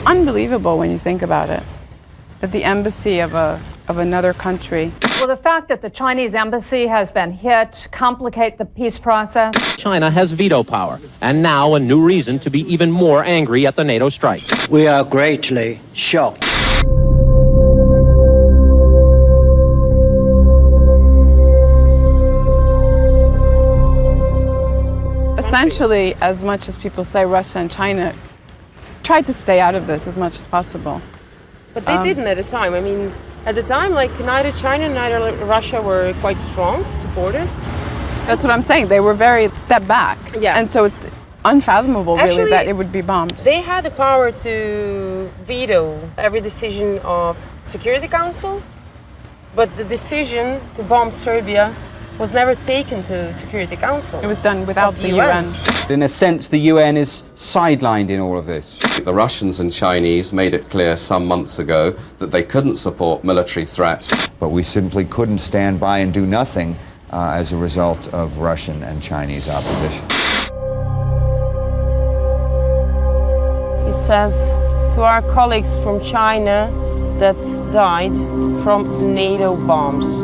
unbelievable when you think about it, that the embassy of another country. Will the fact that the Chinese embassy has been hit complicate the peace process? China has veto power, and now a new reason to be even more angry at the NATO strikes. We are greatly shocked. Essentially, as much as people say Russia and China tried to stay out of this as much as possible. But they didn't at the time. I mean, at the time, like, neither China, neither Russia were quite strong to support us. That's what I'm saying. They were very step back. Yeah. And so it's unfathomable, really, Actually, that it would be bombed. They had the power to veto every decision of Security Council, but the decision to bomb Serbia was never taken to the Security Council. It was done without the UN. In a sense, the UN is sidelined in all of this. The Russians and Chinese made it clear some months ago that they couldn't support military threats. But we simply couldn't stand by and do nothing as a result of Russian and Chinese opposition. It says to our colleagues from China that died from NATO bombs.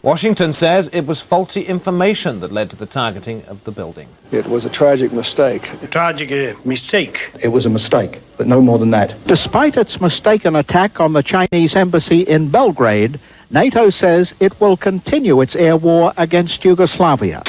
Washington says it was faulty information that led to the targeting of the building. It was a tragic mistake. A tragic mistake. It was a mistake, but no more than that. Despite its mistaken attack on the Chinese embassy in Belgrade, NATO says it will continue its air war against Yugoslavia.